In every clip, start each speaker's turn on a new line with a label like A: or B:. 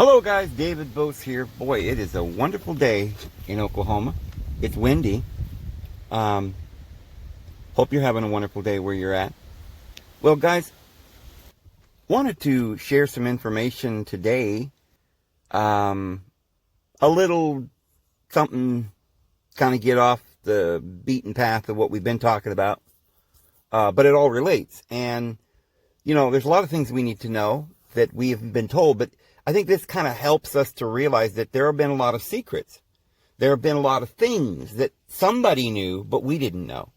A: Hello guys, David Bose here. Boy, it is a wonderful day in Oklahoma. It's windy. Hope you're having a wonderful day where you're at. Well guys, wanted to share some information today. A little something kind of get off the beaten path of what we've been talking about. But it all relates. And, there's a lot of things we need to know that we have been told, but I think this kind of helps us to realize that there have been a lot of secrets. There have been a lot of things that somebody knew, but we didn't know.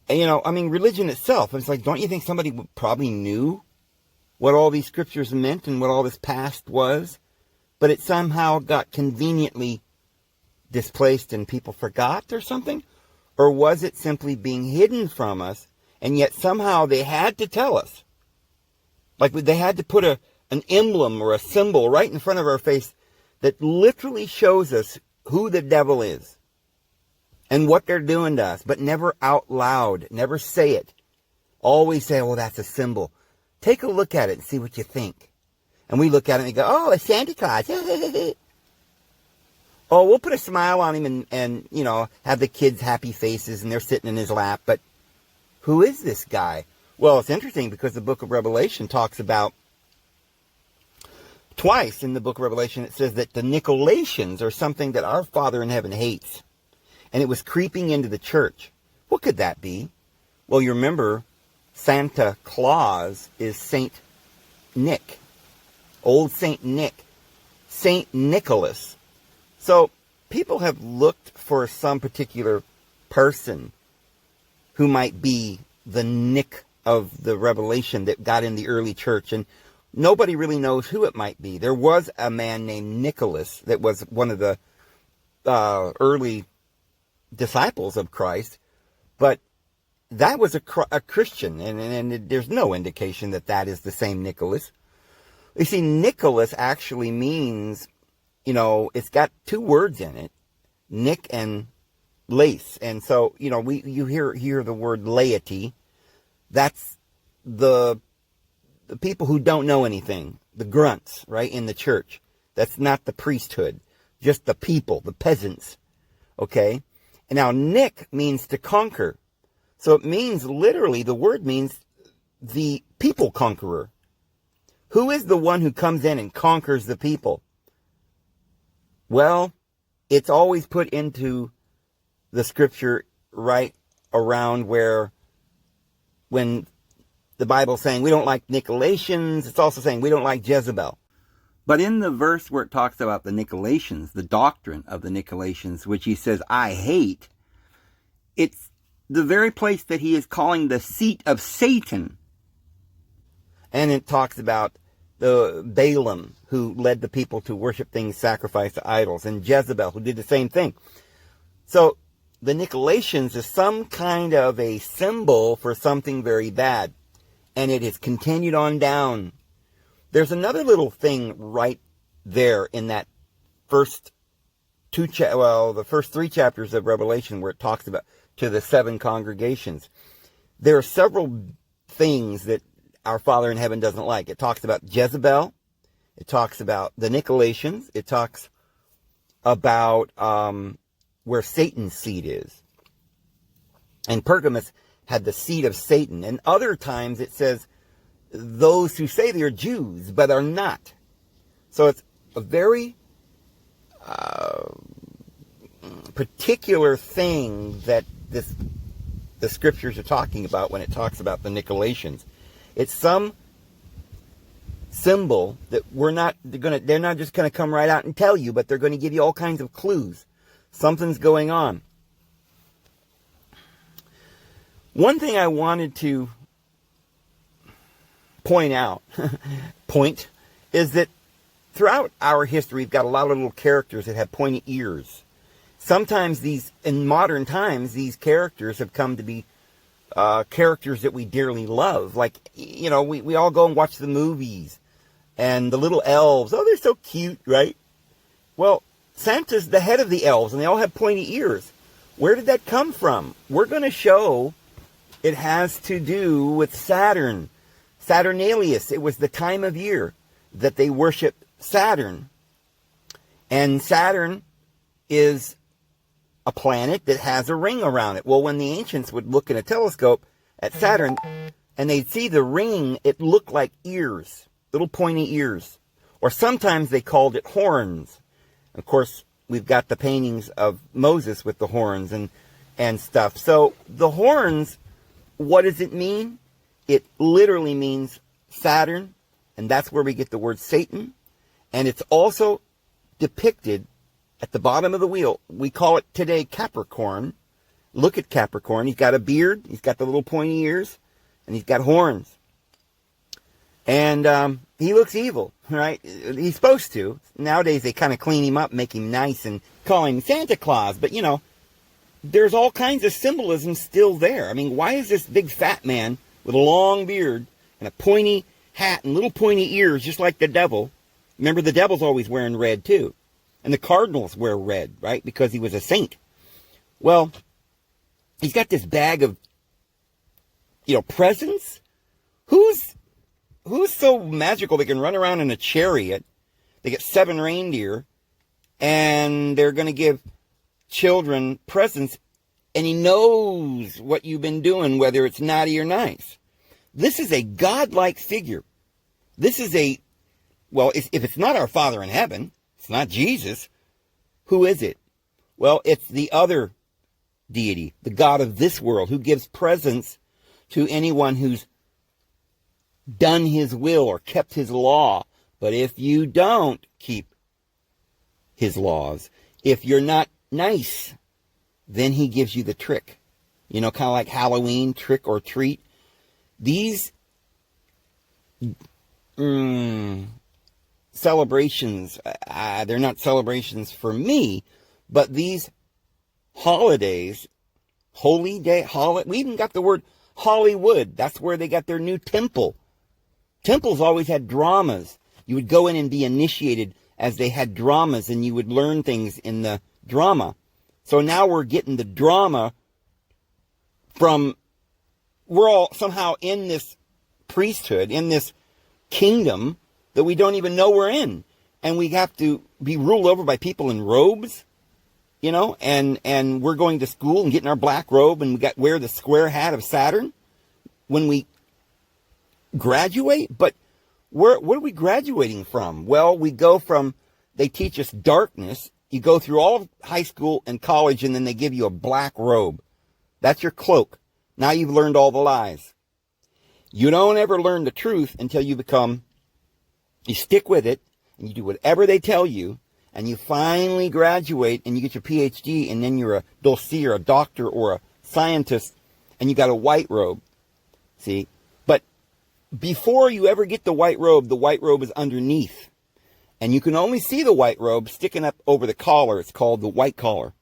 A: And, religion itself, it's like, don't you think somebody probably knew what all these scriptures meant and what all this past was? But it somehow got conveniently displaced and people forgot or something? Or was it simply being hidden from us, and yet somehow they had to tell us? Like they had to put an emblem or a symbol right in front of our face that literally shows us who the devil is and what they're doing to us, but never out loud, never say it. Always say, well, that's a symbol. Take a look at it and see what you think. And we look at it and go, oh, it's Santa Claus. Oh, we'll put a smile on him and have the kids' happy faces and they're sitting in his lap. But who is this guy? Well, it's interesting because the book of Revelation talks about, twice in the book of Revelation, it says that the Nicolaitans are something that our Father in heaven hates. And it was creeping into the church. What could that be? Well, you remember Santa Claus is Saint Nick. Old Saint Nick. Saint Nicholas. So people have looked for some particular person who might be the Nick of the Revelation that got in the early church, and nobody really knows who it might be. There was a man named Nicholas that was one of the early disciples of Christ, but that was a Christian, and there's no indication that that is the same Nicholas. You see, Nicholas actually means, it's got two words in it, Nick and lace. And so, you hear the word laity. That's the people who don't know anything, the grunts, right, in the church. That's not the priesthood, just the people, the peasants, okay? And now Nick means to conquer. So it means, literally, the word means the people conqueror. Who is the one who comes in and conquers the people? Well, it's always put into the scripture right around when the Bible's saying we don't like Nicolaitans, it's also saying we don't like Jezebel. But in the verse where it talks about the Nicolaitans, the doctrine of the Nicolaitans, which he says, I hate, it's the very place that he is calling the seat of Satan. And it talks about the Balaam, who led the people to worship things sacrificed to idols, and Jezebel, who did the same thing. So the Nicolaitans is some kind of a symbol for something very bad. And it has continued on down. There's another little thing right there in that first the first three chapters of Revelation where it talks about to the seven congregations. There are several things that our Father in heaven doesn't like. It talks about Jezebel. It talks about the Nicolaitans. It talks about where Satan's seat is. And Pergamos had the seat of Satan. And other times it says those who say they're Jews but are not. So it's a very particular thing that the scriptures are talking about when it talks about the Nicolaitans. It's some symbol that they're not just going to come right out and tell you, but they're going to give you all kinds of clues. Something's going on. One thing I wanted to point out, is that throughout our history, we've got a lot of little characters that have pointy ears. Sometimes in modern times, these characters have come to be characters that we dearly love. Like, we all go and watch the movies. And the little elves, oh, they're so cute, right? Well, Santa's the head of the elves, and they all have pointy ears. Where did that come from? We're going to show it has to do with Saturn. Saturnalius, it was the time of year. that they worship Saturn. And Saturn is a planet that has a ring around it. Well, when the ancients would look in a telescope at Saturn and they'd see the ring, it looked like ears, little pointy ears. Or sometimes they called it horns. Of course, we've got the paintings of Moses with the horns and stuff. So the horns, what does it mean? It literally means Saturn, and that's where we get the word Satan. And it's also depicted at the bottom of the wheel. We call it today Capricorn. Look at Capricorn. He's got a beard. He's got the little pointy ears. And he's got horns. And he looks evil, right? He's supposed to. Nowadays they kind of clean him up, make him nice, and call him Santa Claus. But, you know, there's all kinds of symbolism still there. I mean, why is this big fat man with a long beard and a pointy hat and little pointy ears just like the devil? Remember, the devil's always wearing red too. And the cardinals wear red, right? Because he was a saint. Well, he's got this bag of, you know, presents. Who's so magical they can run around in a chariot? They get 7 reindeer, and they're going to give children presents, and he knows what you've been doing, whether it's naughty or nice. This is a godlike figure. This is well, if it's not our Father in heaven, it's not Jesus, who is it? Well, it's the other deity, the God of this world, who gives presents to anyone who's done his will or kept his law. But if you don't keep his laws, if you're not nice, then he gives you the trick. You know, kind of like Halloween, trick or treat. These celebrations, they're not celebrations for me, but these holidays, we even got the word Hollywood. That's where they got their new temple. Temples always had dramas. You would go in and be initiated as they had dramas, and you would learn things in the drama. So now we're getting the drama from, we're all somehow in this priesthood, in this kingdom that we don't even know we're in. And we have to be ruled over by people in robes, you know, and we're going to school and getting our black robe, and we wear the square hat of Saturn when we graduate. But what are we graduating from? Well, we go from, they teach us darkness. You go through all of high school and college, and then they give you a black robe. That's your cloak. Now you've learned all the lies. You don't ever learn the truth until you stick with it, and you do whatever they tell you, and you finally graduate, and you get your PhD, and then you're a dossier, a doctor, or a scientist, and you got a white robe. See? But before you ever get the white robe is underneath. And you can only see the white robe sticking up over the collar. It's called the white collar.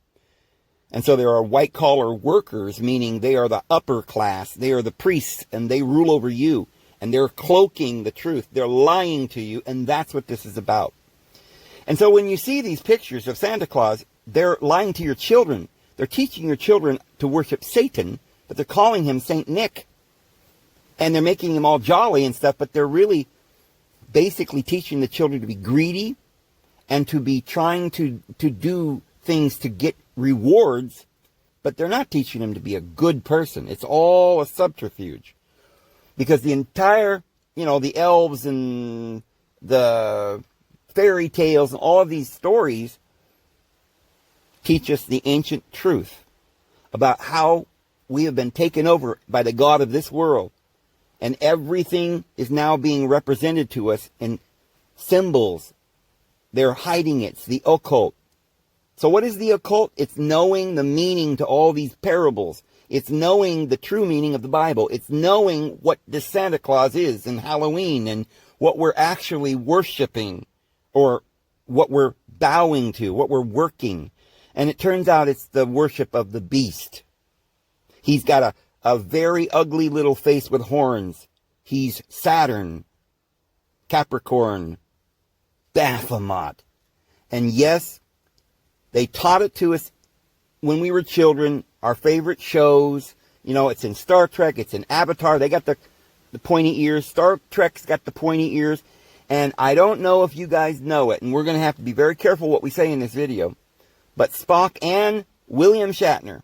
A: And so there are white collar workers, meaning they are the upper class. They are the priests, and they rule over you. And they're cloaking the truth. They're lying to you, and that's what this is about. And so when you see these pictures of Santa Claus, they're lying to your children. They're teaching your children to worship Satan, but they're calling him Saint Nick. And they're making him all jolly and stuff, but they're really basically teaching the children to be greedy and to be trying to do things to get rewards, but they're not teaching them to be a good person. It's all a subterfuge. Because the entire, you know, the elves and the fairy tales and all of these stories teach us the ancient truth about how we have been taken over by the God of this world. And everything is now being represented to us in symbols. They're hiding it. It's the occult. So what is the occult? It's knowing the meaning to all these parables. It's knowing the true meaning of the Bible. It's knowing what the Santa Claus is and Halloween and what we're actually worshiping or what we're bowing to, what we're working. And it turns out it's the worship of the beast. He's got a very ugly little face with horns. He's Saturn, Capricorn, Baphomet. And yes, they taught it to us when we were children. Our favorite shows, you know, it's in Star Trek, it's in Avatar. They got the pointy ears. Star Trek's got the pointy ears. And I don't know if you guys know it, and we're going to have to be very careful what we say in this video, but Spock and William Shatner,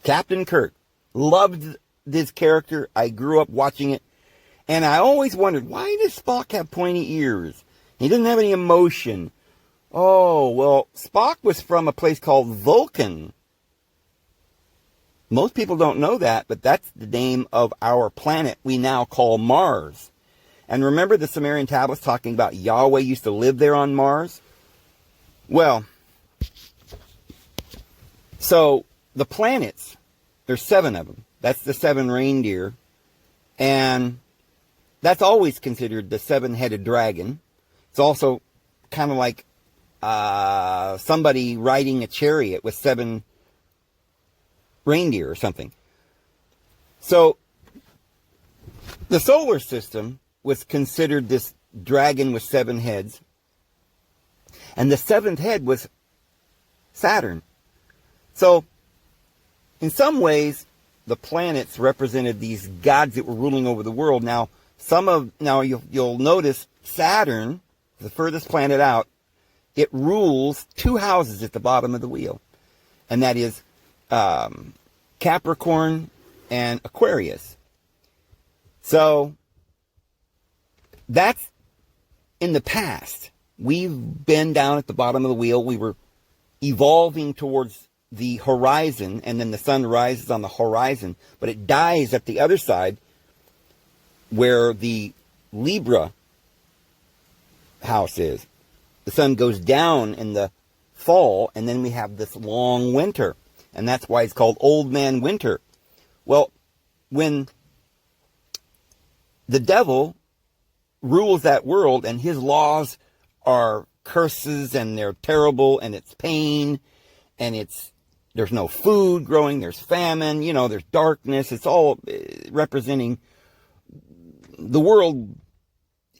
A: Captain Kirk, loved this character. I grew up watching it, and I always wondered, why does Spock have pointy ears? He doesn't have any emotion. Oh, well, Spock was from a place called Vulcan. Most people don't know that, but that's the name of our planet we now call Mars. And remember the Sumerian tablets talking about Yahweh used to live there on Mars? Well, so the planets, there's 7 of them. That's the 7 reindeer. And that's always considered the 7-headed dragon. It's also kind of like somebody riding a chariot with 7 reindeer or something. So the solar system was considered this dragon with 7 heads. And the 7th head was Saturn. So in some ways, the planets represented these gods that were ruling over the world. Now, you'll notice Saturn, the furthest planet out, it rules 2 houses at the bottom of the wheel. And that is Capricorn and Aquarius. So that's in the past. We've been down at the bottom of the wheel. We were evolving towards the horizon, and then the sun rises on the horizon, but it dies at the other side where the Libra house is. The sun goes down in the fall, and then we have this long winter. And that's why it's called Old Man Winter. Well, when the devil rules that world and his laws are curses and they're terrible and it's pain and there's no food growing, there's famine, there's darkness. It's all representing the world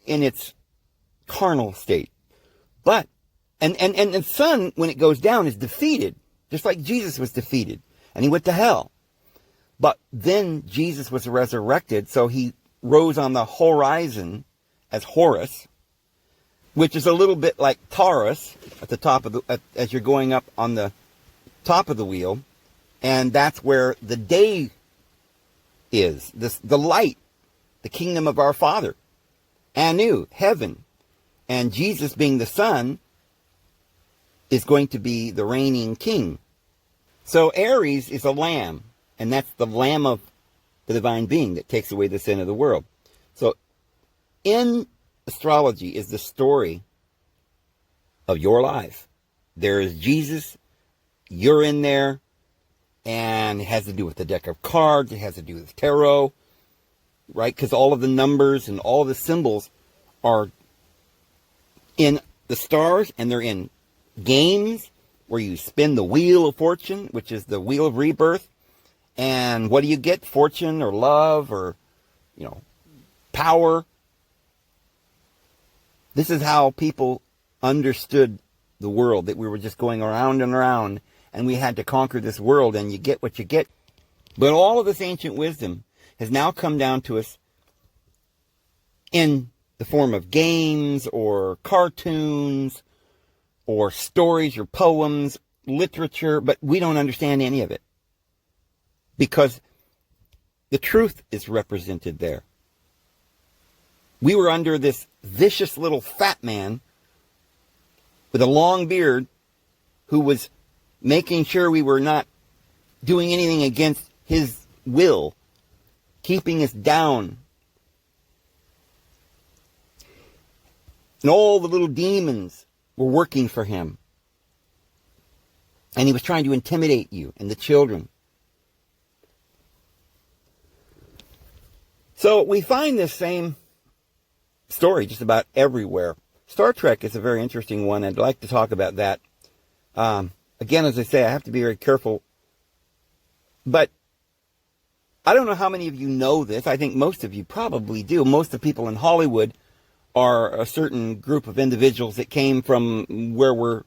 A: in its carnal state. But, and the sun, when it goes down, is defeated. Just like Jesus was defeated. And he went to hell. But then Jesus was resurrected, so he rose on the horizon as Horus, which is a little bit like Taurus at the top of as you're going up on the top of the wheel. And that's where the day is. The light, the kingdom of our Father. Anu, heaven. And Jesus being the Son is going to be the reigning king. So Aries is a lamb, and that's the lamb of the divine being that takes away the sin of the world. So in astrology is the story of your life. There is Jesus, you're in there, and it has to do with the deck of cards, it has to do with tarot, right? Because all of the numbers and all of the symbols are in the stars, and they're in games where you spin the wheel of fortune, which is the wheel of rebirth. And what do you get? Fortune or love or, power. This is how people understood the world, that we were just going around and around and we had to conquer this world, and you get what you get. But all of this ancient wisdom has now come down to us in the form of games or cartoons or stories or poems, literature, but we don't understand any of it because the truth is represented there. We were under this vicious little fat man with a long beard who was making sure we were not doing anything against his will, keeping us down. And all the little demons were working for him. And he was trying to intimidate you and the children. So we find this same story just about everywhere. Star Trek is a very interesting one. I'd like to talk about that. Again, as I say, I have to be very careful. But I don't know how many of you know this. I think most of you probably do. Most of the people in Hollywood are a certain group of individuals that came from where we're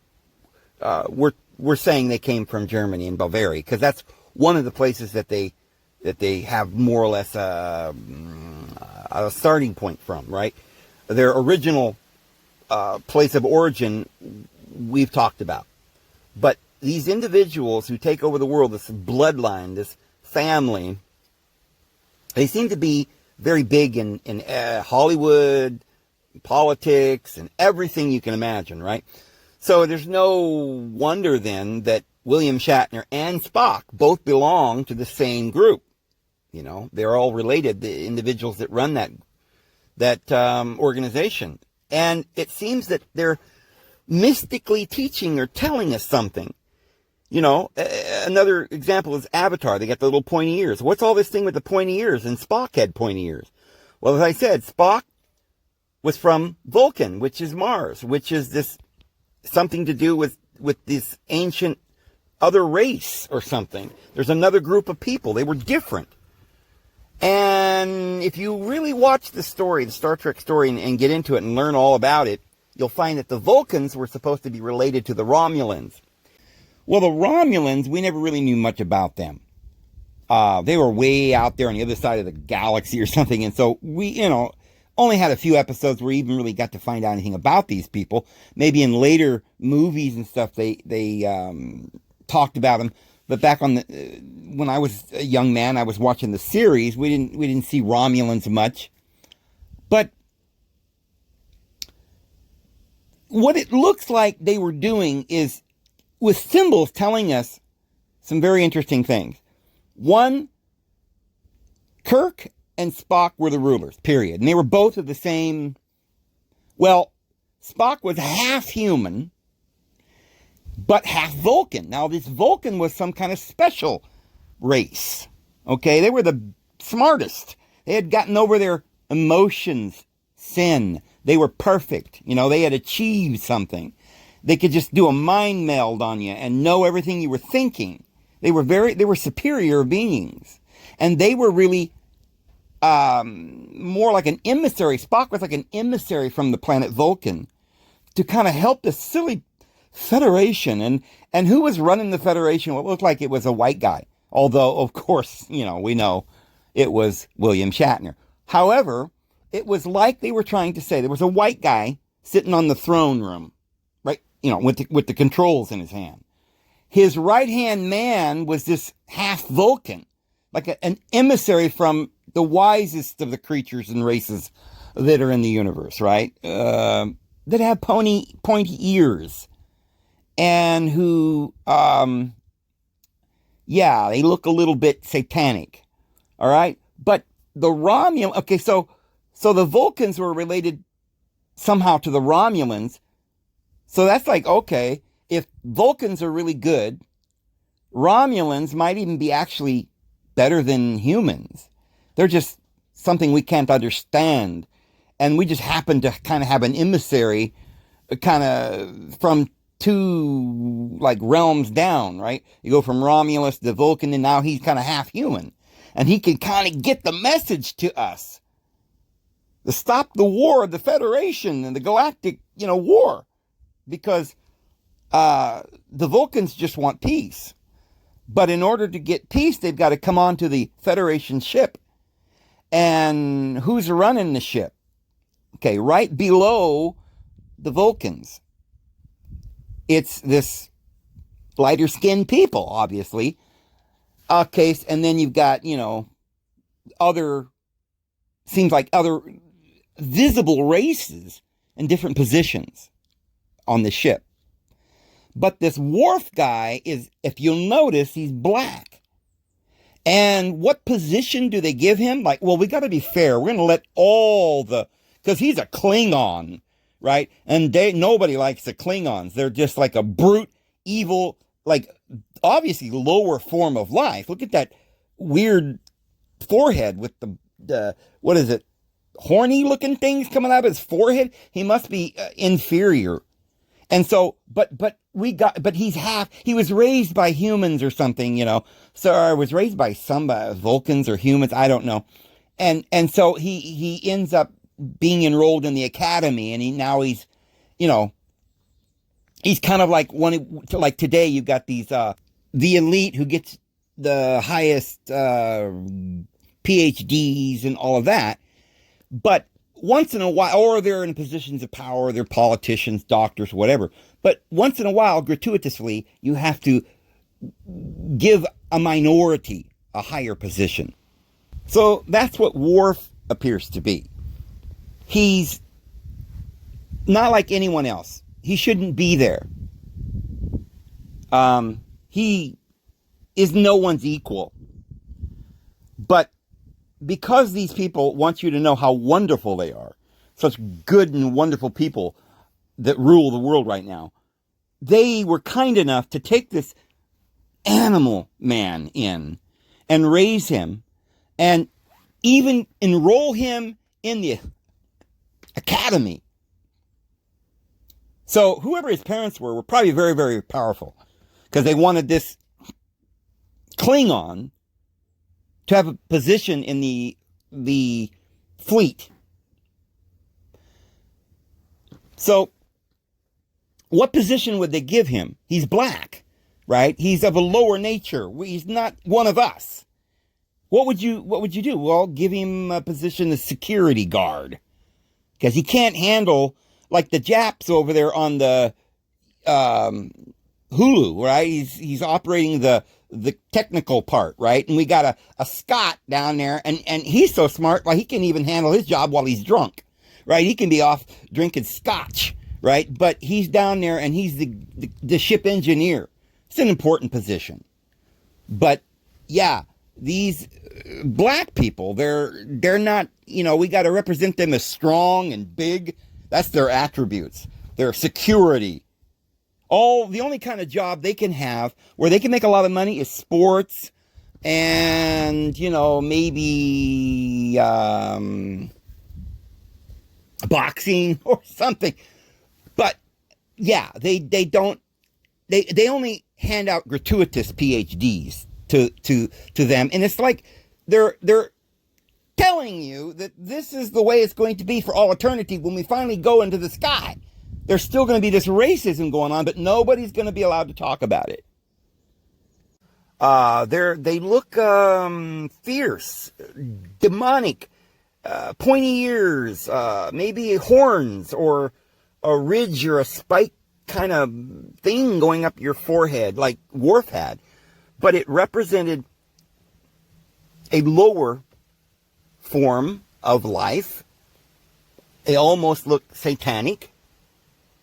A: saying they came from Germany and Bavaria, because that's one of the places that they have more or less a starting point from, right? Their original place of origin we've talked about. But these individuals who take over the world, this bloodline, this family, they seem to be very big in Hollywood, politics, and everything you can imagine, right? So there's no wonder then that William Shatner and Spock both belong to the same group. You know, they're all related, the individuals that run that organization. And it seems that they're mystically teaching or telling us something. You know, another example is Avatar. They got the little pointy ears. What's all this thing with the pointy ears? And Spock had pointy ears. Well, as I said, Spock was from Vulcan, which is Mars, which is this something to do with this ancient other race or something. There's another group of people. They were different. And if you really watch the story, the Star Trek story, and get into it and learn all about it, you'll find that the Vulcans were supposed to be related to the Romulans. Well, the Romulans, we never really knew much about them. They were way out there on the other side of the galaxy or something. And so we, only had a few episodes where we even really got to find out anything about these people. Maybe in later movies and stuff, they talked about them. But back on when I was a young man, I was watching the series. We didn't see Romulans much. But what it looks like they were doing is with symbols telling us some very interesting things. One, Kirk and Spock were the rulers, period. And they were both of the same. Well, Spock was half human, but half Vulcan. Now, this Vulcan was some kind of special race. Okay, they were the smartest. They had gotten over their emotions, sin. They were perfect. They had achieved something. They could just do a mind meld on you and know everything you were thinking. They were superior beings. And they were really more like an emissary. Spock was like an emissary from the planet Vulcan to kind of help this silly Federation. And who was running the Federation? Well, it looked like it was a white guy. Although, of course, we know it was William Shatner. However, it was like they were trying to say there was a white guy sitting on the throne room, right? With the controls in his hand. His right-hand man was this half Vulcan, like an emissary from the wisest of the creatures and races that are in the universe, right? That have pointy ears. And who, they look a little bit satanic. All right? But the Romulans, okay, so the Vulcans were related somehow to the Romulans. So that's like, okay, if Vulcans are really good, Romulans might even be actually better than humans. They're just something we can't understand. And we just happen to kind of have an emissary kind of from two realms down, right? You go from Romulus to Vulcan, and now he's kind of half human. And he can kind of get the message to us. To stop the war of the Federation and the galactic, war. Because the Vulcans just want peace. But in order to get peace, they've got to come onto the Federation ship. And who's running the ship? Okay, right below the Vulcans. It's this lighter skinned people, obviously. Okay, and then you've got, other visible races in different positions on the ship. But this Worf guy is, if you'll notice, he's black. And what position do they give him? We got to be fair. We're going to let because he's a Klingon, right? And nobody likes the Klingons. They're just like a brute, evil, obviously lower form of life. Look at that weird forehead with the what is it? Horny looking things coming out of his forehead. He must be inferior. And so, but he was raised by humans or something, So I was raised by somebody, Vulcans or humans, I don't know. And so he ends up being enrolled in the academy, and he's kind of like like today you've got these, the elite who gets the highest, PhDs and all of that. But once in a while, or they're in positions of power, they're politicians, doctors, whatever. But once in a while, gratuitously, you have to give a minority a higher position. So that's what Worf appears to be. He's not like anyone else. He shouldn't be there. He is no one's equal. But because these people want you to know how wonderful they are, such good and wonderful people that rule the world right now, they were kind enough to take this animal man in and raise him and even enroll him in the academy. So whoever his parents were probably very, very powerful because they wanted this Klingon to have a position in the fleet. So what position would they give him? He's black, right? He's of a lower nature. He's not one of us. What would you do? Well, give him a position as security guard because he can't handle like the Japs over there on the Hulu, right? He's operating the technical part, right? And we got a Scott down there, and he's so smart, like he can even handle his job while he's drunk, right? He can be off drinking scotch, right? But he's down there, and he's the ship engineer. It's an important position. But yeah, these black people, they're not, we got to represent them as strong and big. That's their attributes. Their security. The only kind of job they can have where they can make a lot of money is sports and, maybe boxing or something. But yeah, they only hand out gratuitous PhDs to them. And it's like they're telling you that this is the way it's going to be for all eternity when we finally go into the sky. There's still going to be this racism going on, but nobody's going to be allowed to talk about it. They look fierce, demonic, pointy ears, maybe horns or a ridge or a spike kind of thing going up your forehead like Worf had. But it represented a lower form of life. They almost look satanic.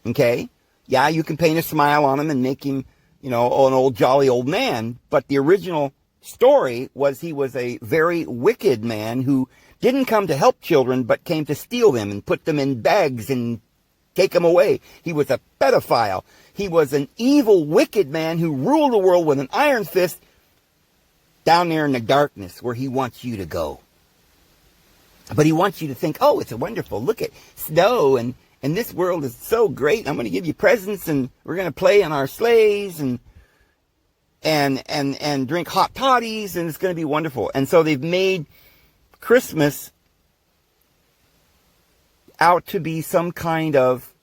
A: Okay? Yeah, you can paint a smile on him and make him, an old jolly old man. But the original story was he was a very wicked man who didn't come to help children, but came to steal them and put them in bags and take them away. He was a pedophile. He was an evil, wicked man who ruled the world with an iron fist down there in the darkness where he wants you to go. But he wants you to think, oh, it's wonderful. Look at snow and this world is so great. I'm going to give you presents and we're going to play on our sleighs and drink hot toddies and it's going to be wonderful. And so they've made Christmas out to be some kind of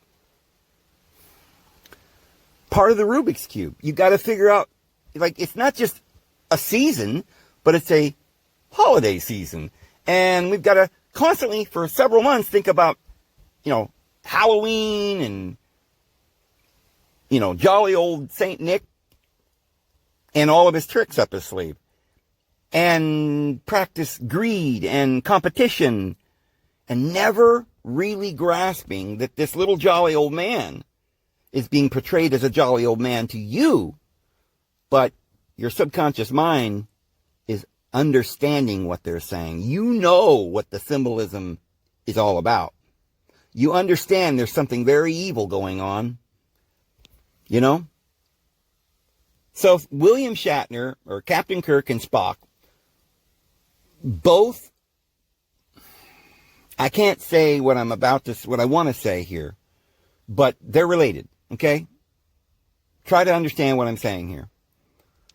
A: part of the Rubik's Cube. You got to figure out, like, it's not just a season, but it's a holiday season. And we've got to constantly, for several months, think about, Halloween and, jolly old Saint Nick and all of his tricks up his sleeve. And practice greed and competition and never really grasping that this little jolly old man is being portrayed as a jolly old man to you, but your subconscious mind is understanding what they're saying. You know what the symbolism is all about. You understand there's something very evil going on, So William Shatner or Captain Kirk and Spock, both, I can't say what I want to say here, but they're related, okay? Try to understand what I'm saying here.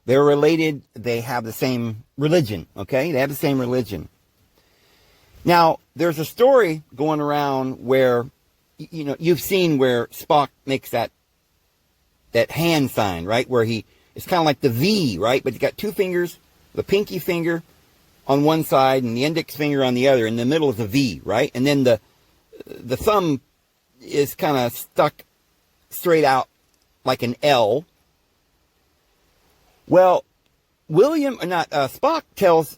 A: They're related. They have the same religion, okay? They have the same religion. Now, there's a story going around where, you've seen where Spock makes that hand sign, right? Where it's kind of like the V, right? But he's got two fingers, the pinky finger on one side and the index finger on the other. In the middle is a V, right? And then the thumb is kind of stuck straight out like an L. Well, Spock tells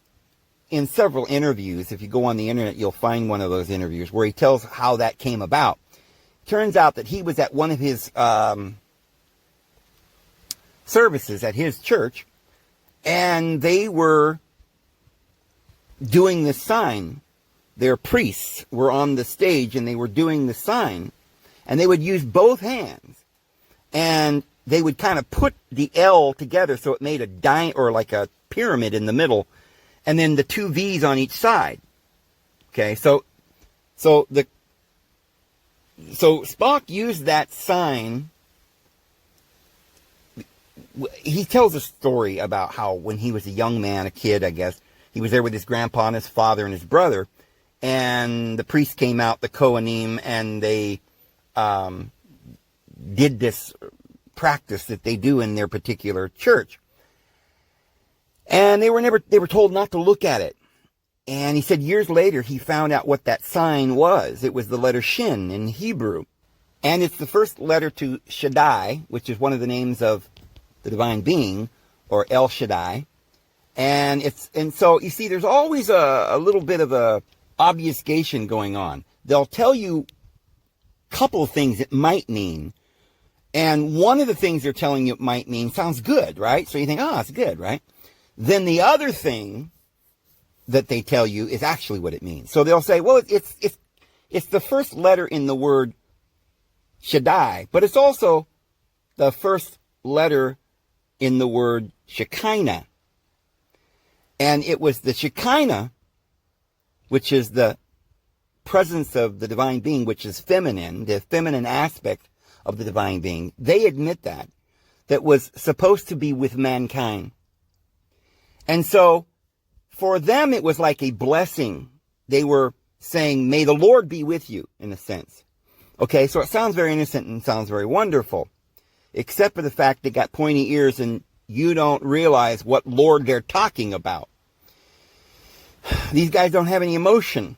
A: in several interviews, if you go on the internet, you'll find one of those interviews where he tells how that came about. Turns out that he was at one of his services at his church, and they were doing the sign. Their priests were on the stage, and they were doing the sign, and they would use both hands, and they would kind of put the L together so it made or like a pyramid in the middle, and then the two V's on each side. Okay, so Spock used that sign. He tells a story about how when he was a young man, a kid, I guess, he was there with his grandpa and his father and his brother, and the priest came out, the Kohanim, and they did this practice that they do in their particular church. And they were told not to look at it. And he said years later he found out what that sign was. It was the letter Shin in Hebrew. And it's the first letter to Shaddai, which is one of the names of the divine being, or El Shaddai. And so you see, there's always a little bit of a obfuscation going on. They'll tell you a couple of things it might mean. And one of the things they're telling you it might mean sounds good, right? So you think, it's good, right? Then the other thing that they tell you is actually what it means. So they'll say, well, it's the first letter in the word Shaddai, but it's also the first letter in the word Shekinah. And it was the Shekinah, which is the presence of the divine being, which is feminine, the feminine aspect of the divine being. They admit that was supposed to be with mankind. And so for them, it was like a blessing. They were saying, may the Lord be with you, in a sense. Okay, so it sounds very innocent and sounds very wonderful, except for the fact they got pointy ears and you don't realize what Lord they're talking about. These guys don't have any emotion,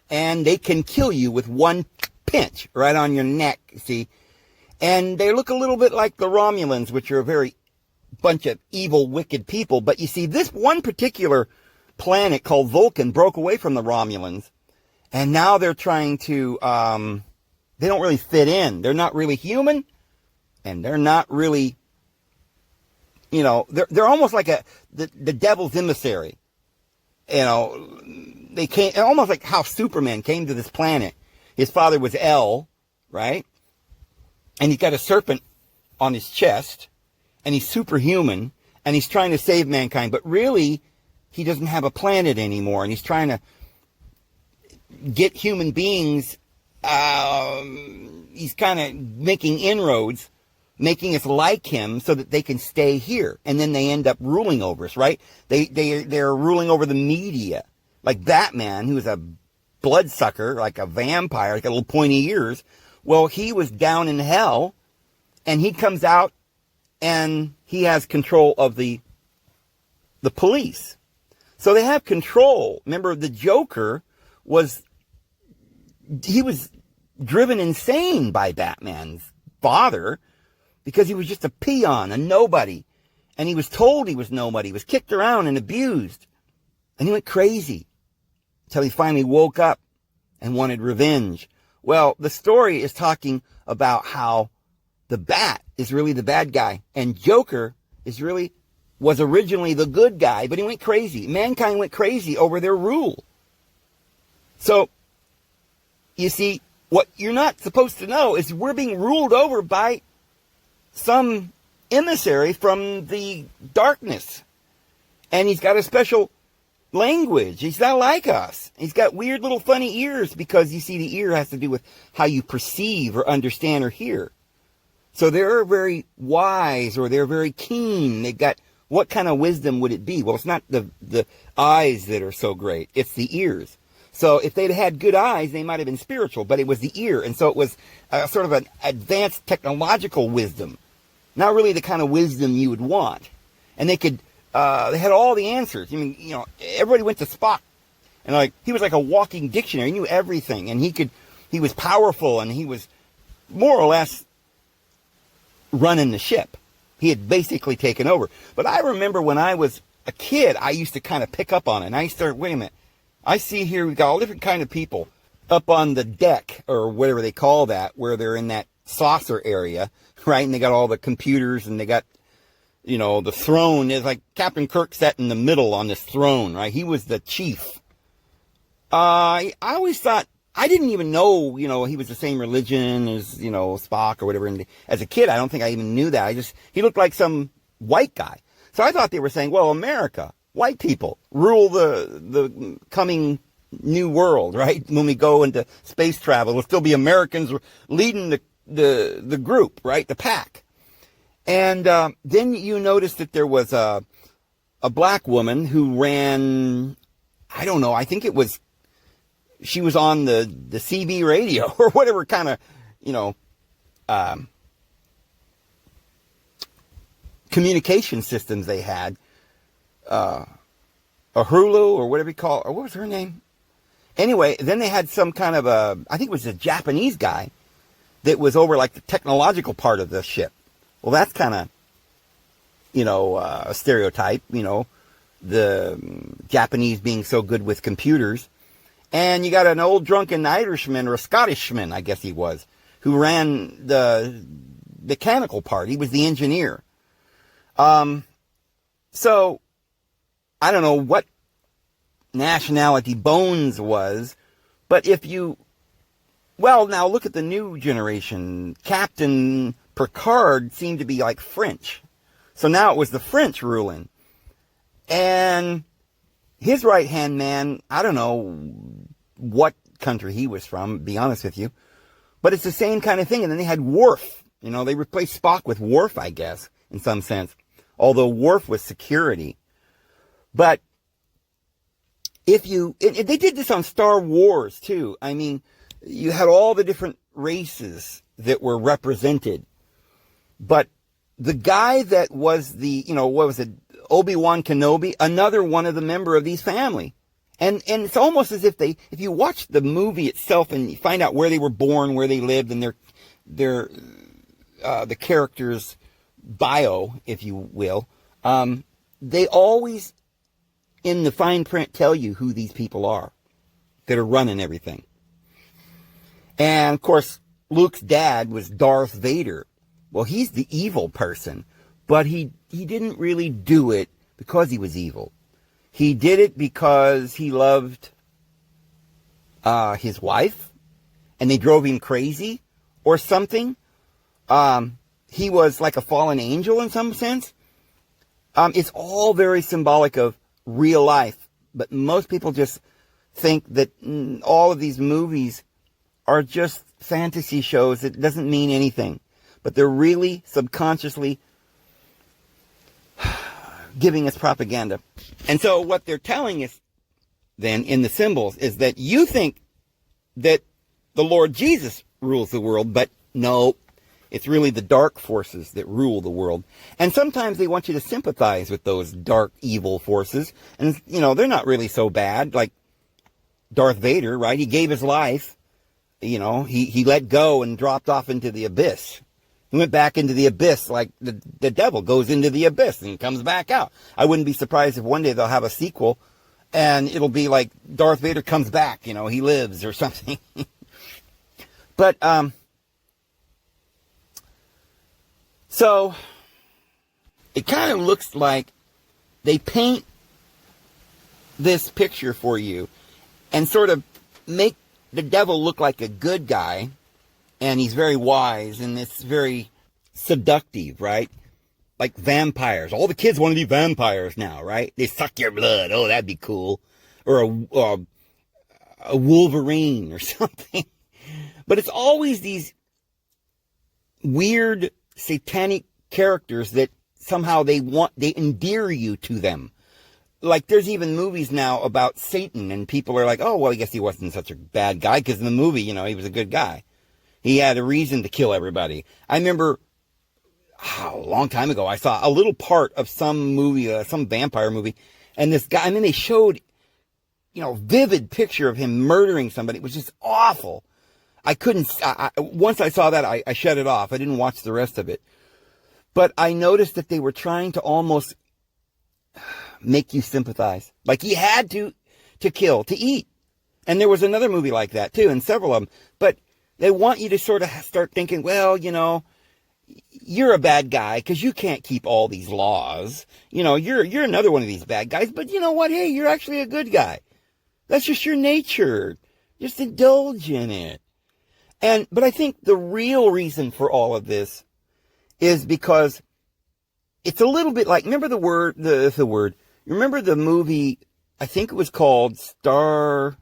A: and they can kill you with one pinch right on your neck, see? And they look a little bit like the Romulans, which are a very bunch of evil, wicked people. But you see, this one particular planet called Vulcan broke away from the Romulans, and now they're trying to, they don't really fit in. They're not really human, and they're not really, they're almost like the devil's emissary. They came, almost like how Superman came to this planet. His father was El, right? And he's got a serpent on his chest, and he's superhuman, and he's trying to save mankind, but really, he doesn't have a planet anymore, and he's trying to get human beings, he's kind of making inroads, making us like him so that they can stay here, and then they end up ruling over us, right? They're ruling over the media, like Batman, who's a bloodsucker, like a vampire, like a little pointy ears. Well, he was down in hell, and he comes out, and he has control of the police. So they have control. Remember, the Joker was driven insane by Batman's father because he was just a peon, a nobody. And he was told he was nobody. He was kicked around and abused. And he went crazy until he finally woke up and wanted revenge. Well, the story is talking about how the Bat is really the bad guy, and Joker was originally the good guy, but he went crazy. Mankind went crazy over their rule. So, you see, what you're not supposed to know is we're being ruled over by some emissary from the darkness. And he's got a special language. He's not like us. He's got weird little funny ears because, you see, the ear has to do with how you perceive or understand or hear. So they're very wise, or they're very keen. They've got, what kind of wisdom would it be? Well, it's not the eyes that are so great. It's the ears. So if they'd had good eyes, they might have been spiritual, but it was the ear. And so it was sort of an advanced technological wisdom. Not really the kind of wisdom you would want. And they could they had all the answers. I mean, everybody went to Spock, and like he was like a walking dictionary. He knew everything, and he was powerful, and he was more or less running the ship. He had basically taken over. But I remember when I was a kid, I used to kind of pick up on it. And I started, wait a minute, I see here we've got all different kind of people up on the deck, or whatever they call that, where they're in that saucer area, right? And they got all the computers, and they got, the throne. Is like Captain Kirk sat in the middle on this throne, right? He was the chief. I always thought, I didn't even know, he was the same religion as, Spock or whatever. And as a kid, I don't think I even knew that. He looked like some white guy. So I thought they were saying, well, America, white people, rule the coming new world, right? When we go into space travel, it'll still be Americans leading the group, right? The pack. And then you notice that there was a black woman who ran, I don't know, I think she was on the CB radio or whatever kind of, communication systems they had. A Hulu or whatever you call it, or what was her name? Anyway, then they had some kind of I think it was a Japanese guy that was over like the technological part of the ship. Well, that's kind of, a stereotype, the Japanese being so good with computers. And you got an old drunken Irishman, or a Scottishman, I guess he was, who ran the mechanical part. He was the engineer. So, I don't know what nationality Bones was, but now look at the new generation. Captain Picard seemed to be like French. So now it was the French ruling. And his right-hand man, I don't know what country he was from, to be honest with you. But it's the same kind of thing. And then they had Worf. They replaced Spock with Worf, I guess, in some sense. Although Worf was security. But they did this on Star Wars, too. I mean, you had all the different races that were represented. But the guy that was Obi-Wan Kenobi, another one of the member of these family. And it's almost as if if you watch the movie itself and you find out where they were born, where they lived, and the character's bio, if you will, they always, in the fine print, tell you who these people are that are running everything. And, of course, Luke's dad was Darth Vader. Well, he's the evil person, but he didn't really do it because he was evil. He did it because he loved his wife, and they drove him crazy or something. He was like a fallen angel in some sense. It's all very symbolic of real life, but most people just think that all of these movies are just fantasy shows that doesn't mean anything. But they're really subconsciously giving us propaganda. And so what they're telling us then in the symbols is that you think that the Lord Jesus rules the world, but no, it's really the dark forces that rule the world. And sometimes they want you to sympathize with those dark, evil forces. And, they're not really so bad. Like Darth Vader, right? He gave his life. He let go and dropped off into the abyss. He went back into the abyss like the devil goes into the abyss and comes back out. I wouldn't be surprised if one day they'll have a sequel and it'll be like Darth Vader comes back, he lives or something. But, so it kind of looks like they paint this picture for you and sort of make the devil look like a good guy. And he's very wise, and it's very seductive, right? Like vampires. All the kids want to be vampires now, right? They suck your blood. Oh, that'd be cool. Or a Wolverine or something. But it's always these weird satanic characters that somehow they endear you to them. Like there's even movies now about Satan, and people are like, oh, well, I guess he wasn't such a bad guy, because in the movie, he was a good guy. He had a reason to kill everybody. I remember a long time ago, I saw a little part of some movie, some vampire movie, and this guy, I mean, they showed, vivid picture of him murdering somebody. It was just awful. I couldn't, once I saw that, I shut it off. I didn't watch the rest of it. But I noticed that they were trying to almost make you sympathize. Like he had to kill, to eat. And there was another movie like that too, and several of them. But they want you to sort of start thinking, well, you're a bad guy because you can't keep all these laws. You're another one of these bad guys. But you know what? Hey, you're actually a good guy. That's just your nature. Just indulge in it. But I think the real reason for all of this is because it's a little bit like, remember the word, you remember the movie, I think it was called Star,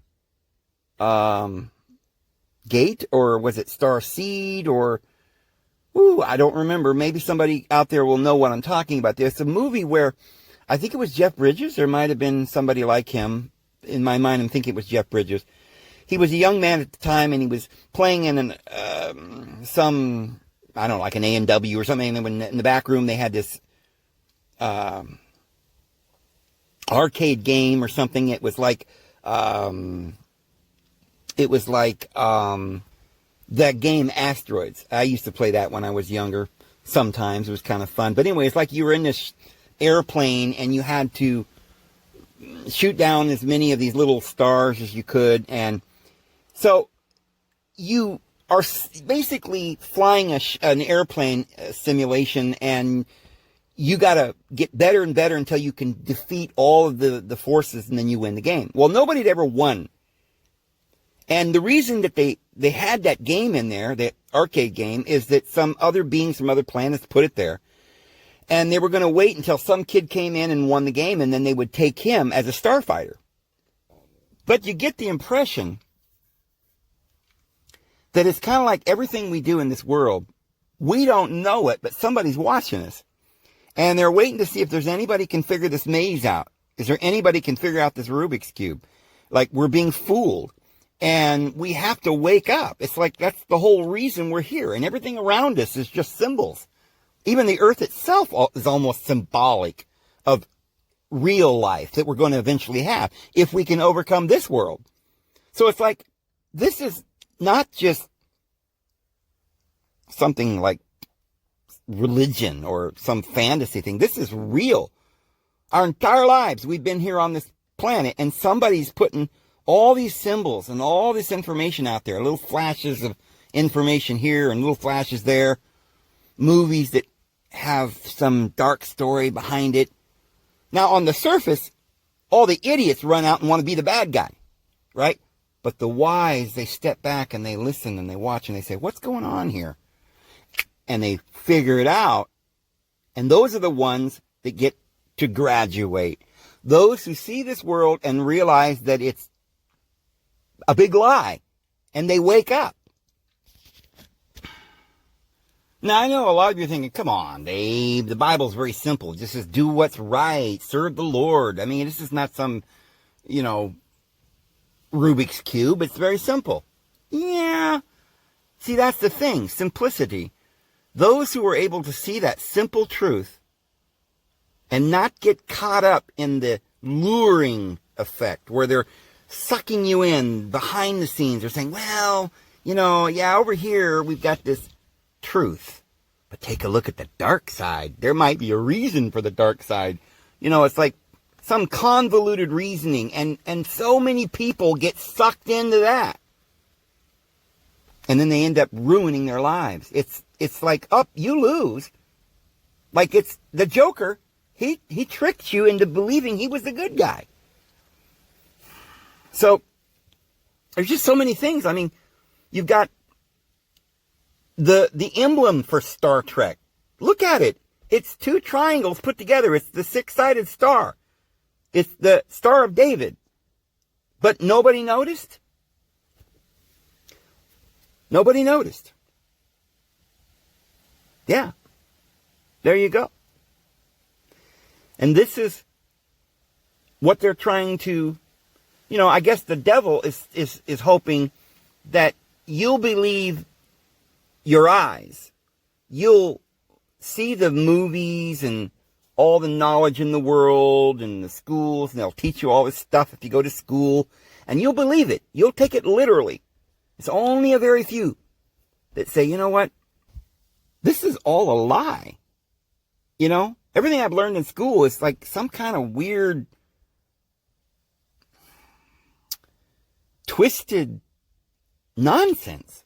A: Gate, or was it Star Seed, or, I don't remember. Maybe somebody out there will know what I'm talking about. There's a movie where, I think it was Jeff Bridges, there might have been somebody like him. In my mind, I'm thinking it was Jeff Bridges. He was a young man at the time, and he was playing in like an A&W or something, and in the back room they had this arcade game or something. It was like that game Asteroids. I used to play that when I was younger. Sometimes it was kind of fun. But anyway, it's like you were in this airplane and you had to shoot down as many of these little stars as you could. And so you are basically flying an airplane simulation, and you got to get better and better until you can defeat all of the forces, and then you win the game. Well, nobody had ever won. And the reason that they had that game in there, that arcade game, is that some other beings from other planets put it there. And they were going to wait until some kid came in and won the game, and then they would take him as a starfighter. But you get the impression that it's kind of like everything we do in this world. We don't know it, but somebody's watching us. And they're waiting to see if there's anybody can figure this maze out. Is there anybody can figure out this Rubik's Cube? Like, we're being fooled. And we have to wake up. It's like that's the whole reason we're here. And everything around us is just symbols. Even the earth itself is almost symbolic of real life that we're going to eventually have if we can overcome this world. So it's like, this is not just something like religion or some fantasy thing. This is real. Our entire lives, we've been here on this planet, and somebody's putting all these symbols and all this information out there, little flashes of information here and little flashes there, movies that have some dark story behind it. Now, on the surface, all the idiots run out and want to be the bad guy, right? But the wise, they step back and they listen and they watch and they say, what's going on here? And they figure it out. And those are the ones that get to graduate. Those who see this world and realize that it's a big lie, and they wake up. Now, I know a lot of you are thinking, come on, Dave, the Bible's very simple. It just says, do what's right, serve the Lord. I mean, this is not some, Rubik's Cube. It's very simple. Yeah. See, that's the thing, simplicity. Those who are able to see that simple truth and not get caught up in the luring effect where they're sucking you in behind the scenes. They're saying, well, over here we've got this truth, but take a look at the dark side. There might be a reason for the dark side. It's like some convoluted reasoning, and so many people get sucked into that. And then they end up ruining their lives. It's like, you lose. Like it's the Joker. He tricked you into believing he was the good guy. So, there's just so many things. I mean, you've got the emblem for Star Trek. Look at it. It's two triangles put together. It's the six-sided star. It's the Star of David. But nobody noticed? Nobody noticed. Yeah. There you go. And this is what they're trying to, I guess the devil is hoping that you'll believe your eyes. You'll see the movies and all the knowledge in the world and the schools, and they'll teach you all this stuff if you go to school, and you'll believe it. You'll take it literally. It's only a very few that say, you know what? This is all a lie. You know, everything I've learned in school is like some kind of weird, twisted nonsense.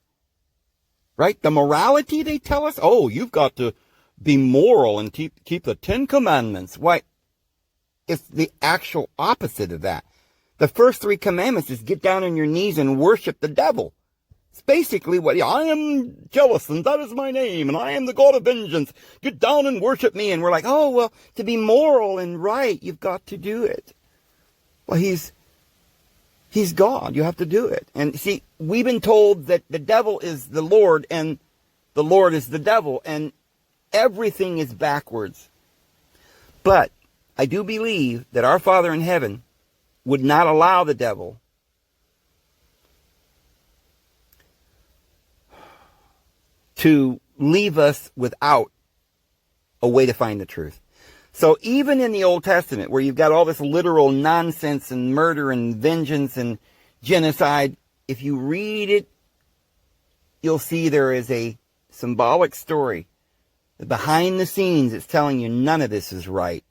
A: Right? The morality they tell us, oh, you've got to be moral and keep the 10 Commandments. Why? It's the actual opposite of that. The first 3 commandments is get down on your knees and worship the devil. It's basically what, I am jealous and that is my name and I am the God of vengeance. Get down and worship me. And we're like, oh, well, to be moral and right, you've got to do it. Well, he's God. You have to do it. And see, we've been told that the devil is the Lord and the Lord is the devil. And everything is backwards. But I do believe that our Father in heaven would not allow the devil to leave us without a way to find the truth. So even in the Old Testament, where you've got all this literal nonsense and murder and vengeance and genocide, if you read it, you'll see there is a symbolic story. Behind the scenes, it's telling you none of this is right.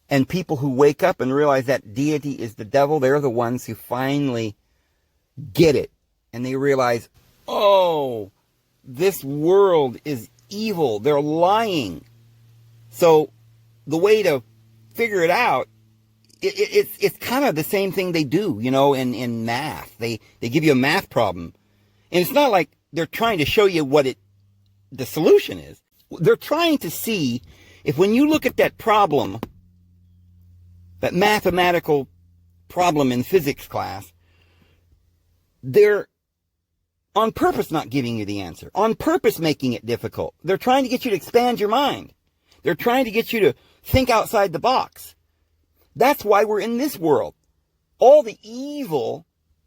A: And people who wake up and realize that deity is the devil, they're the ones who finally get it. And they realize, oh, this world is evil. They're lying. So the way to figure it out, it's kind of the same thing they do, you know, in math. They give you a math problem. And it's not like they're trying to show you what the solution is. They're trying to see if when you look at that problem, that mathematical problem in physics class, they're on purpose not giving you the answer, on purpose making it difficult. They're trying to get you to expand your mind. They're trying to get you to think outside the box. That's why we're in this world. All the evil,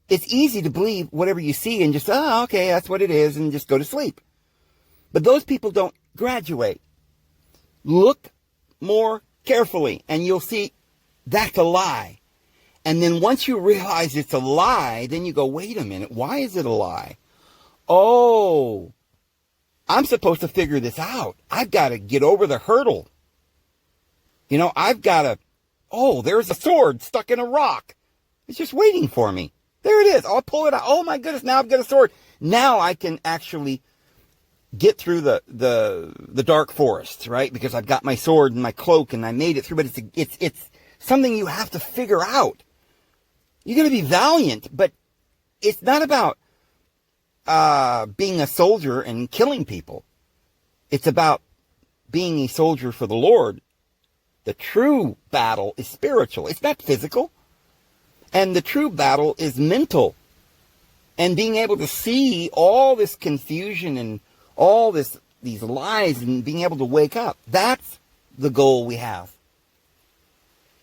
A: it's easy to believe whatever you see and just, oh, okay, that's what it is, and just go to sleep. But those people don't graduate. Look more carefully, and you'll see that's a lie. And then once you realize it's a lie, then you go, wait a minute, why is it a lie? Oh, I'm supposed to figure this out. I've got to get over the hurdle. You know, I've got to, oh, there's a sword stuck in a rock. It's just waiting for me. There it is. I'll pull it out. Oh my goodness, now I've got a sword. Now I can actually get through the dark forest, right? Because I've got my sword and my cloak and I made it through, but it's something you have to figure out. You're going to be valiant, but it's not about being a soldier and killing people. It's about being a soldier for the Lord. The true battle is spiritual. It's not physical. And the true battle is mental. And being able to see all this confusion and all these lies and being able to wake up. That's the goal we have.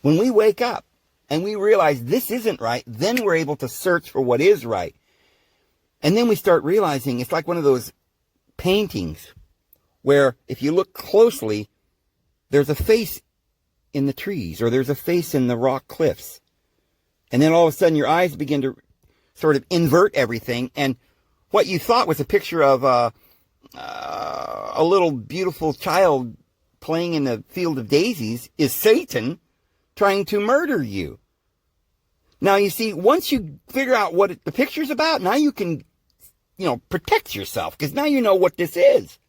A: When we wake up and we realize this isn't right, then we're able to search for what is right. And then we start realizing it's like one of those paintings where if you look closely, there's a face in the trees or there's a face in the rock cliffs. And then all of a sudden your eyes begin to sort of invert everything. And what you thought was a picture of a little beautiful child playing in the field of daisies is Satan trying to murder you. Now, you see, once you figure out what the picture's about, now you can, protect yourself, because now you know what this is.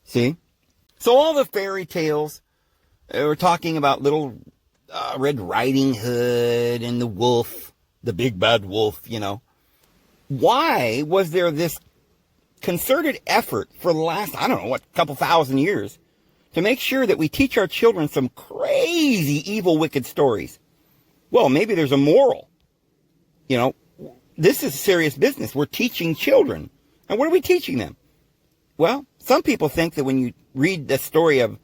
A: See? So all the fairy tales, we're talking about little Red Riding Hood and the wolf, the big bad wolf, Why was there this concerted effort for the last, couple thousand years to make sure that we teach our children some crazy, evil, wicked stories? Well, maybe there's a moral. This is serious business. We're teaching children. And what are we teaching them? Well, some people think that when you read the story of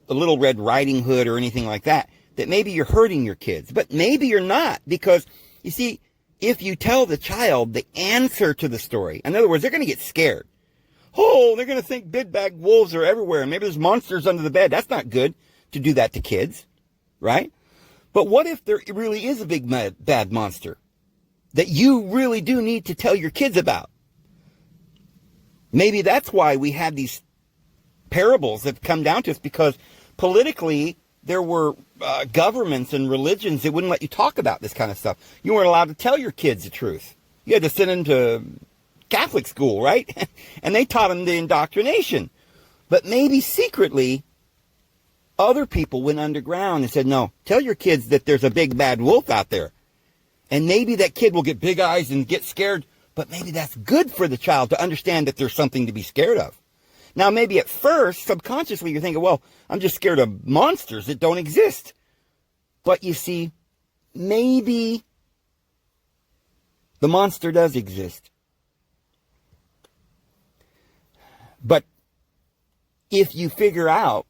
A: the Little Red Riding Hood or anything like that, that maybe you're hurting your kids. But maybe you're not, because, you see, if you tell the child the answer to the story, in other words, they're going to get scared. Oh, they're going to think big bad wolves are everywhere. And maybe there's monsters under the bed. That's not good to do that to kids, right? But what if there really is a big bad monster that you really do need to tell your kids about? Maybe that's why we had these parables that come down to us, because politically there were governments and religions that wouldn't let you talk about this kind of stuff. You weren't allowed to tell your kids the truth. You had to send them to Catholic school, right? And they taught them the indoctrination. But maybe secretly, other people went underground and said, no, tell your kids that there's a big bad wolf out there. And maybe that kid will get big eyes and get scared, but maybe that's good for the child to understand that there's something to be scared of. Now, maybe at first, subconsciously, you're thinking, well, I'm just scared of monsters that don't exist. But you see, maybe the monster does exist. But if you figure out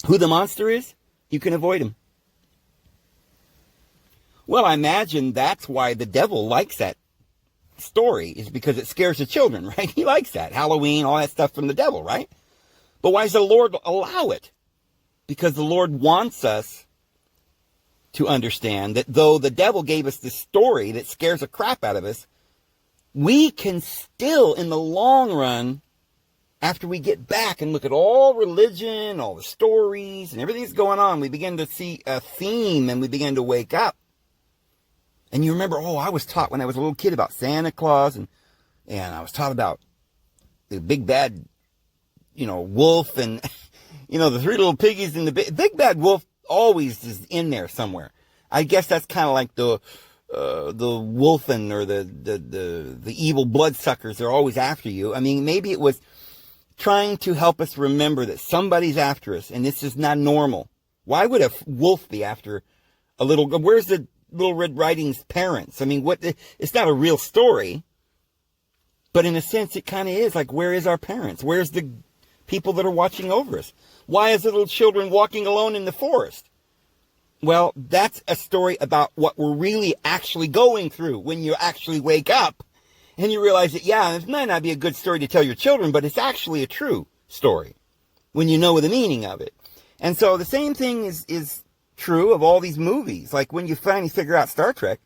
A: who the monster is, you can avoid him. Well, I imagine that's why the devil likes that story, is because it scares the children, right? He likes that. Halloween, all that stuff from the devil, right? But why does the Lord allow it? Because the Lord wants us to understand that though the devil gave us this story that scares the crap out of us, we can still, in the long run, after we get back and look at all religion, all the stories, and everything that's going on, we begin to see a theme and we begin to wake up. And you remember, I was taught when I was a little kid about Santa Claus, and I was taught about the big bad, wolf, and, the three little piggies, and the big bad wolf always is in there somewhere. I guess that's kind of like the wolfen, or the evil bloodsuckers. They're always after you. I mean, maybe it was trying to help us remember that somebody's after us, and this is not normal. Why would a wolf be after a little? Where's the Little Red Riding's parents? I mean, it's not a real story, but in a sense, it kind of is. Like, where is our parents? Where's the people that are watching over us? Why is little children walking alone in the forest? Well, that's a story about what we're really actually going through when you actually wake up and you realize that, yeah, it might not be a good story to tell your children, but it's actually a true story when you know the meaning of it. And so the same thing is true of all these movies. Like when you finally figure out Star Trek,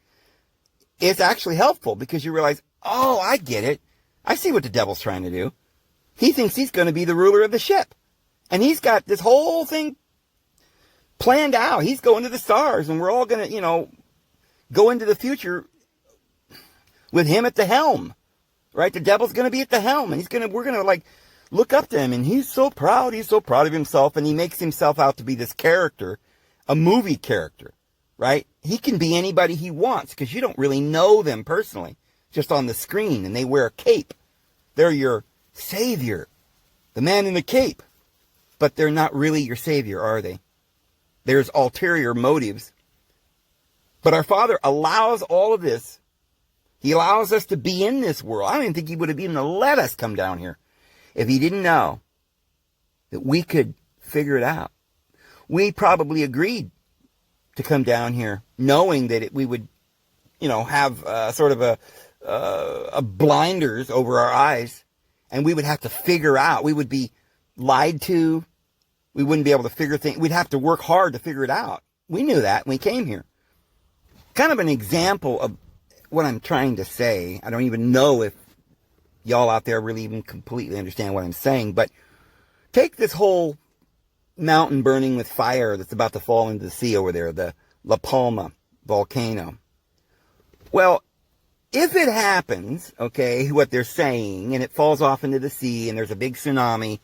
A: it's actually helpful because you realize, oh, I get it. I see what the devil's trying to do. He thinks he's going to be the ruler of the ship. And he's got this whole thing planned out. He's going to the stars, and we're all going to, go into the future with him at the helm, right? The devil's going to be at the helm, and we're going to look up to him, and he's so proud. He's so proud of himself, and he makes himself out to be this character, a movie character, right? He can be anybody he wants because you don't really know them personally, just on the screen, and they wear a cape. They're your savior, the man in the cape, but they're not really your savior, are they? There's ulterior motives. But our Father allows all of this. He allows us to be in this world. I don't even think he would have even let us come down here if he didn't know that we could figure it out. We probably agreed to come down here knowing that we would, have sort of a blinders over our eyes, and we would have to figure out. We would be lied to. We wouldn't be able to figure things. We'd have to work hard to figure it out. We knew that when we came here. Kind of an example of what I'm trying to say. I don't even know if y'all out there really even completely understand what I'm saying, but take this whole mountain burning with fire that's about to fall into the sea over there, the La Palma volcano. Well, if it happens, okay, what they're saying, and it falls off into the sea, and there's a big tsunami,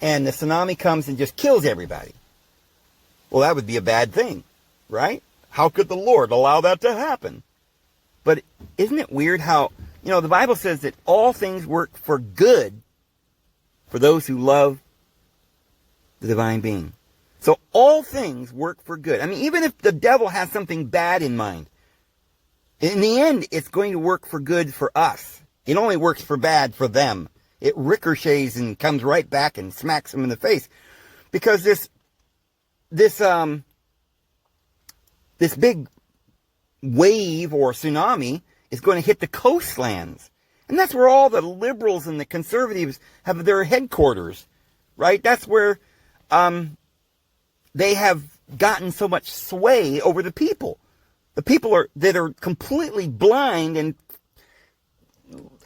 A: and the tsunami comes and just kills everybody, well, that would be a bad thing, right? How could the Lord allow that to happen? But isn't it weird how, the Bible says that all things work for good for those who love the divine being. So all things work for good. I mean, even if the devil has something bad in mind, in the end, it's going to work for good for us. It only works for bad for them. It ricochets and comes right back and smacks them in the face. Because this big wave or tsunami is going to hit the coastlands. And that's where all the liberals and the conservatives have their headquarters, right? That's where they have gotten so much sway over the people. The people that are completely blind and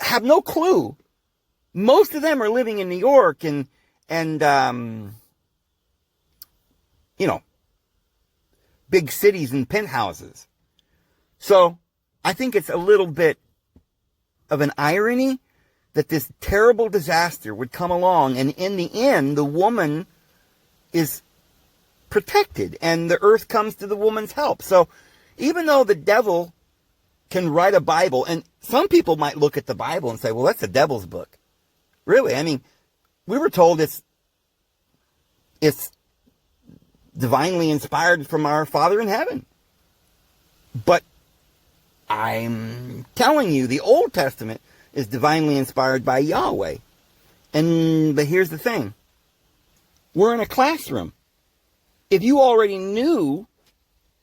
A: have no clue. Most of them are living in New York and big cities and penthouses. So I think it's a little bit of an irony that this terrible disaster would come along, and in the end, the woman is protected and the earth comes to the woman's help. So even though the devil can write a Bible, and some people might look at the Bible and say, well, that's the devil's book. Really? I mean, we were told it's divinely inspired from our Father in heaven. But I'm telling you, the Old Testament is divinely inspired by Yahweh. But here's the thing. We're in a classroom. If you already knew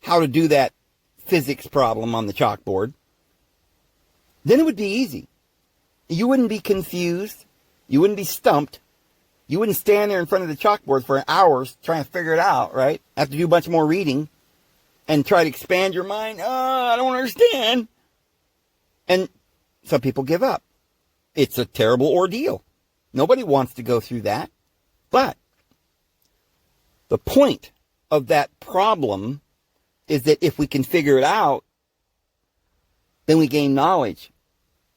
A: how to do that physics problem on the chalkboard, then it would be easy. You wouldn't be confused. You wouldn't be stumped. You wouldn't stand there in front of the chalkboard for hours trying to figure it out, right? Have to do a bunch more reading and try to expand your mind. Oh, I don't understand. And some people give up. It's a terrible ordeal. Nobody wants to go through that. But the point of that problem is that if we can figure it out, then we gain knowledge.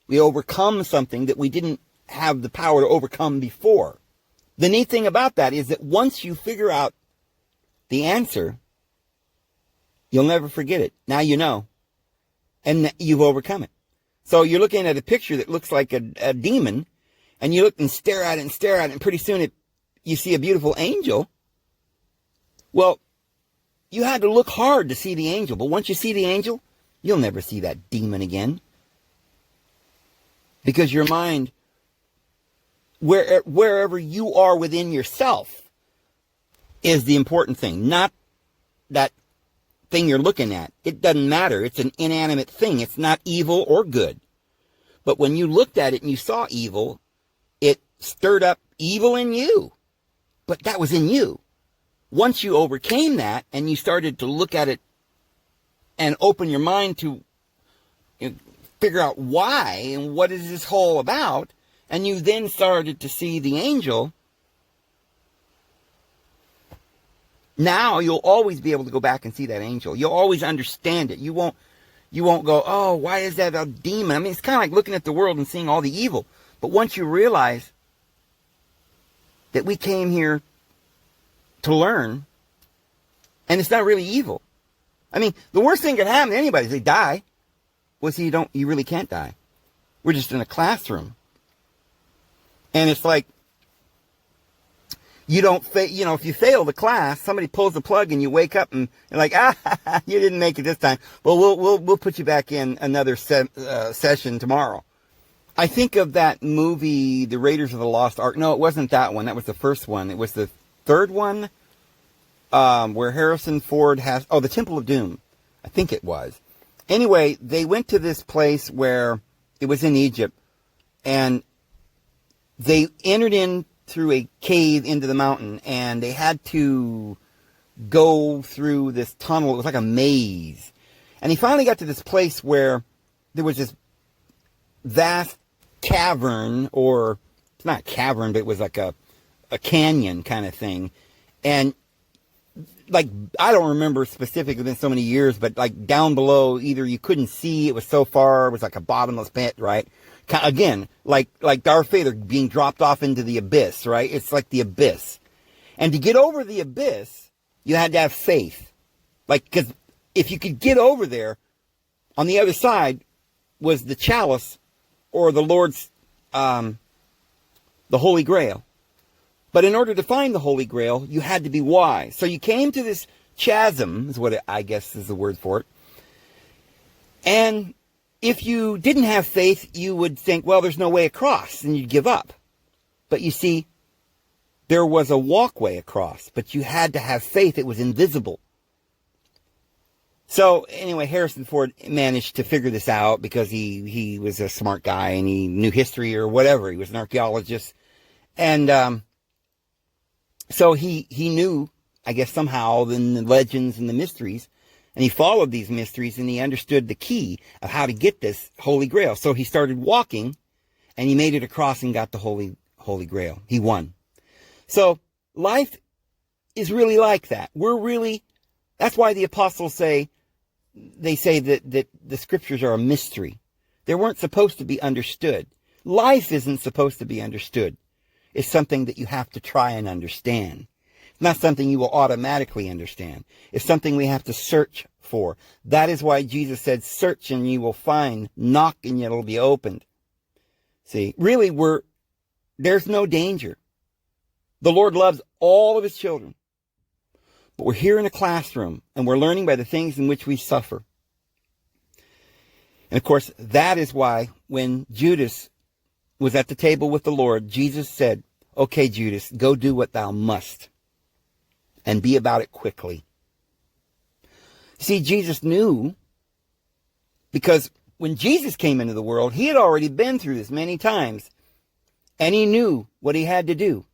A: We overcome something that we didn't have the power to overcome before. The neat thing about that is that once you figure out the answer, you'll never forget it. Now you know. And you've overcome it. So you're looking at a picture that looks like a demon, and you look and stare at it, and pretty soon you see a beautiful angel. Well, you had to look hard to see the angel, but once you see the angel, you'll never see that demon again. Because your mind, wherever you are within yourself, is the important thing, not that thing you're looking at. It doesn't matter. It's an inanimate thing. It's not evil or good. But when you looked at it and you saw evil, it stirred up evil in you. But that was in you. Once you overcame that and you started to look at it and open your mind to figure out why and what is this whole about, and you then started to see the angel, now you'll always be able to go back and see that angel. You'll always understand it. You won't go, oh, why is that a demon? I mean, it's kind of like looking at the world and seeing all the evil. But once you realize that we came here to learn, and it's not really evil. I mean, the worst thing that can happen to anybody is they die. Well, see, you really can't die. We're just in a classroom. And it's like, if you fail the class, somebody pulls the plug and you wake up and you're like, you didn't make it this time. Well, we'll put you back in another session tomorrow. I think of that movie, The Raiders of the Lost Ark. No, it wasn't that one. That was the first one. It was the third one, where Harrison Ford The Temple of Doom. I think it was. Anyway, they went to this place where it was in Egypt, and they entered in through a cave into the mountain, and they had to go through this tunnel. It was like a maze. And he finally got to this place where there was this vast cavern, or it's not a cavern, but it was like a canyon kind of thing. And like, I don't remember specifically, been so many years, but like down below, either you couldn't see, it was so far, it was like a bottomless pit, right? Again, like Darth Vader being dropped off into the abyss, right? It's like the abyss. And to get over the abyss, you had to have faith. Like, because if you could get over there, on the other side was the chalice, or the Lord's, the Holy Grail. But in order to find the Holy Grail, you had to be wise. So you came to this chasm, is what I guess is the word for it. And if you didn't have faith, you would think, well, there's no way across, and you'd give up. But you see, there was a walkway across, but you had to have faith. It was invisible. So anyway, Harrison Ford managed to figure this out because he was a smart guy and he knew history or whatever. He was an archaeologist. And so he knew, I guess, somehow the legends and the mysteries. And he followed these mysteries and he understood the key of how to get this Holy Grail. So he started walking and he made it across and got the Holy Grail. He won. So life is really like that. That's why the apostles say that the scriptures are a mystery. They weren't supposed to be understood. Life isn't supposed to be understood. It's something that you have to try and understand. It's not something you will automatically understand. It's something we have to search for. That is why Jesus said, search and you will find, knock and it'll be opened. See, really there's no danger. The Lord loves all of his children. But we're here in a classroom and we're learning by the things in which we suffer. And of course, that is why when Judas was at the table with the Lord, Jesus said, okay, Judas, go do what thou must and be about it quickly. See, Jesus knew, because when Jesus came into the world, he had already been through this many times and he knew what he had to do.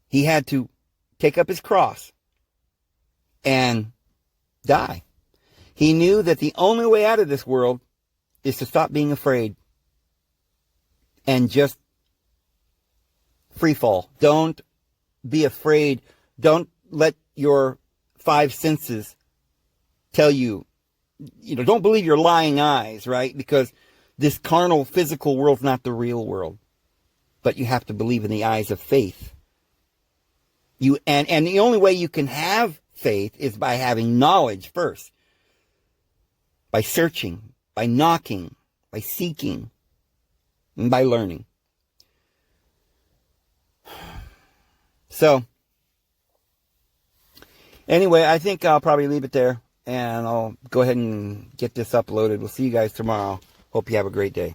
A: He had to take up his cross and die. He knew that the only way out of this world is to stop being afraid and just free fall. Don't be afraid. Don't let your five senses tell you, don't believe your lying eyes, right? Because this carnal, physical world's not the real world. But you have to believe in the eyes of faith. And the only way you can have faith is by having knowledge first. By searching, by knocking, by seeking, and by learning. So, anyway, I think I'll probably leave it there. And I'll go ahead and get this uploaded. We'll see you guys tomorrow. Hope you have a great day.